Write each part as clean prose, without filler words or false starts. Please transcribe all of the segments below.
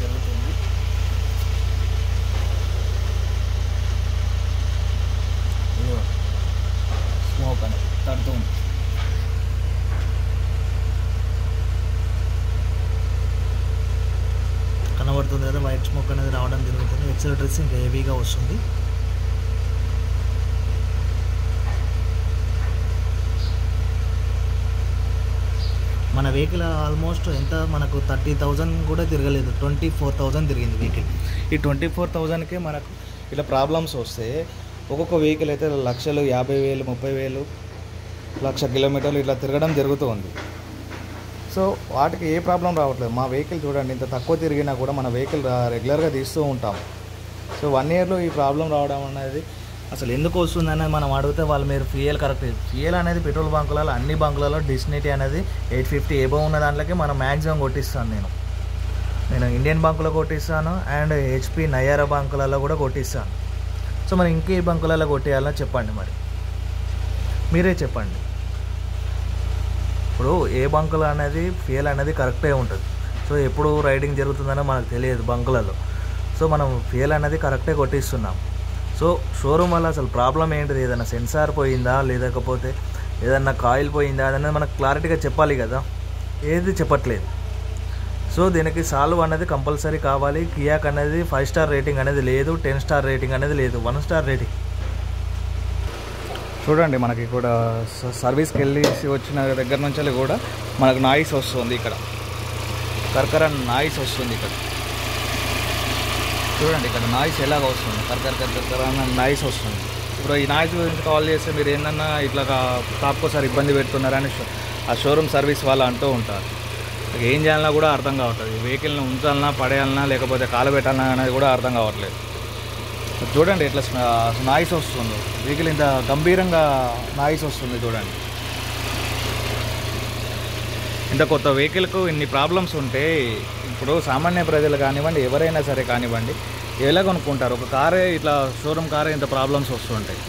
జరుగుతుంది. స్మోక్ అని తడుతుంది. కనబడుతుంది కదా, వైట్ స్మోక్ అనేది రావడం జరుగుతుంది. ఎక్సలరేటర్స్ ఇంకా హెవీగా వస్తుంది. మన వెహికల్ ఆల్మోస్ట్ ఎంత మనకు 30,000 కూడా తిరగలేదు, 24,000 తిరిగింది వెహికల్. ఈ 24,000కే మనకు ఇట్లా ప్రాబ్లమ్స్ వస్తే ఒక్కొక్క వెహికల్ అయితే లక్షలు, 50,000, 30,000, 1,00,000 కిలోమీటర్లు ఇట్లా తిరగడం జరుగుతుంది. సో వాటికి ఏ ప్రాబ్లం రావట్లేదు. మా వెహికల్ చూడండి, ఇంత తక్కువ తిరిగినా కూడా మన వెహికల్ రెగ్యులర్గా తీస్తూ ఉంటాం. సో 1 ఇయర్లో ఈ ప్రాబ్లం రావడం అనేది అసలు ఎందుకు వస్తుంది అనేది మనం అడిగితే వాళ్ళు మీరు ఫ్యూయల్ కరెక్ట్. ఫ్యూయల్ అనేది పెట్రోల్ బంకులలో అన్ని బంకులలో డిస్నిటీ అనేది 850 ఎబో ఉన్న దాంట్లోకి మనం మ్యాక్సిమం కొట్టిస్తాను. నేను ఇండియన్ బంకులో కొట్టిస్తాను అండ్ హెచ్పి నయారా బంకులలో కూడా కొట్టిస్తాను. సో మరి ఇంకే బంకులలో కొట్టేయాలో చెప్పండి, మరి మీరే చెప్పండి. ఇప్పుడు ఏ బంకులు అనేది ఫ్యూయల్ అనేది కరెక్టే ఉంటుంది. సో ఎప్పుడు రైడింగ్ జరుగుతుందనో మనకు తెలియదు బంకులలో. సో మనం ఫ్యూయల్ అనేది కరెక్టే కొట్టిస్తున్నాం. సో షోరూమ్ వల్ల అసలు ప్రాబ్లం ఏంటిది, ఏదైనా సెన్సార్ పోయిందా లేకపోతే ఏదన్నా కాయిల్ పోయిందా అనేది మనకు క్లారిటీగా చెప్పాలి కదా, ఏది చెప్పట్లేదు. సో దీనికి సాల్వ్ అనేది కంపల్సరీ కావాలి. కియాక్ అనేది 5 స్టార్ రేటింగ్ అనేది లేదు, 10 స్టార్ రేటింగ్ అనేది లేదు, 1 స్టార్ రేటింగ్. చూడండి మనకి కూడా సర్వీస్కి వెళ్ళి వచ్చిన దగ్గర నుంచి కూడా మనకు నాయిస్ వస్తుంది. ఇక్కడ కర్కర నాయిస్ వస్తుంది. ఇక్కడ చూడండి, ఇక్కడ నాయిస్ ఎలాగ వస్తుంది, కర్కర నాయిస్ వస్తుంది. ఇప్పుడు ఈ నాయిస్ గురించి కాల్ చేస్తే మీరు ఏంటన్నా ఇట్లా తాపుకోసారి ఇబ్బంది పెడుతున్నారని ఆ షోరూమ్ సర్వీస్ వాళ్ళు అంటూ ఉంటారు. ఏం చేయాలన్నా కూడా అర్థం కావట్లేదు. వెహికల్ని ఉంచాలన్నా, పడేయాలన్నా, లేకపోతే కాలు పెట్టాలన్నా అనేది కూడా అర్థం కావట్లేదు. చూడండి ఎట్లా నాయిస్ వస్తుంది, వెహికల్ ఇంత గంభీరంగా నాయిస్ వస్తుంది. చూడండి, ఇంత కొత్త వెహికల్కు ఇన్ని ప్రాబ్లమ్స్ ఉంటే ఇప్పుడు సామాన్య ప్రజలు కానివ్వండి, ఎవరైనా సరే కానివ్వండి, ఎలా కొనుక్కుంటారు? ఒక కారే ఇట్లా షోరూమ్ కారే ఇంత ప్రాబ్లమ్స్ వస్తుంటాయి.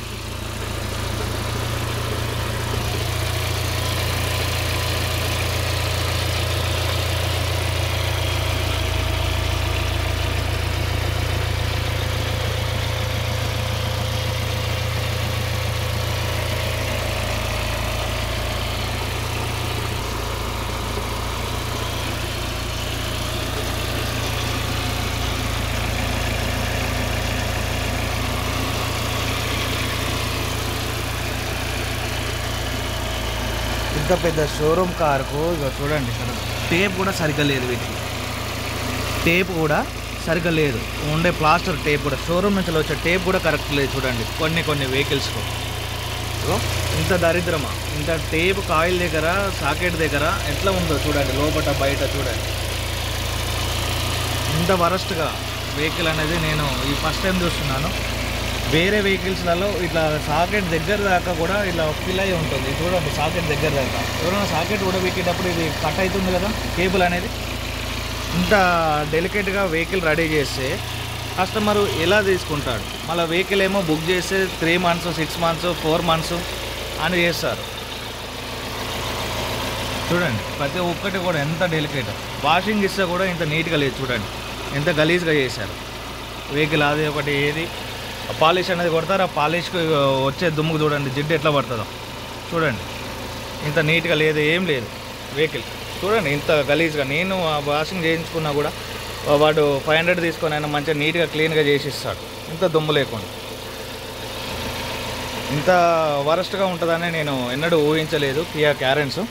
ఇంత పెద్ద షోరూమ్ కార్కు చూడండి, ఇక్కడ టేప్ కూడా సరిగ్గా లేదు. వీటికి టేప్ కూడా సరిగ్గా లేదు. ఉండే ప్లాస్టర్ టేప్ కూడా, షోరూమ్ నుంచి వచ్చే టేప్ కూడా కరెక్ట్ లేదు. చూడండి కొన్ని వెహికల్స్కు ఇంత దరిద్రమా, ఇంత టేప్ కాయిల్ దగ్గర, సాకెట్ దగ్గర ఎట్లా ఉందో చూడండి, లోపల బయట చూడండి. ఇంత వరస్ట్గా వెహికల్ అనేది నేను ఈ ఫస్ట్ టైం చూస్తున్నాను. వేరే వెహికల్స్లలో ఇట్లా సాకెట్ దగ్గర దాకా కూడా ఇట్లా ఫిల్ అయి ఉంటుంది. చూడండి, సాకెట్ దగ్గర దాకా ఎవరైనా సాకెట్ కూడా వీకేటప్పుడు ఇది కట్ అవుతుంది కదా కేబుల్ అనేది. ఇంత డెలికేట్గా వెహికల్ రెడీ చేస్తే కస్టమరు ఎలా తీసుకుంటాడు? మళ్ళీ వెహికల్ ఏమో బుక్ చేస్తే 3 months, 6 months, 4 months అని చేస్తారు. చూడండి ప్రతి ఒక్కటి కూడా ఎంత డెలికేట్. వాషింగ్ ఇస్తే కూడా ఇంత నీట్గా లేదు. చూడండి ఎంత గలీజ్గా చేశారు వెహికల్. అది ఒకటి ఏది పాలిష్ అనేది కొడతారు, ఆ పాలిష్కి వచ్చే దుమ్ముకు చూడండి జిడ్డు ఎట్లా పడుతుందో. చూడండి ఇంత నీట్గా లేదు, ఏం లేదు వెహికల్. చూడండి ఇంత గలీజ్గా. నేను వాషింగ్ చేయించుకున్నా కూడా వాడు 500 తీసుకొని అయినా మంచిగా నీట్గా క్లీన్గా చేసి ఇస్తాడు, ఇంత దుమ్ము లేకుండా. ఇంత వరస్ట్గా ఉంటుందని నేను ఎన్నడూ ఊహించలేదు కియా క్యారెన్స్.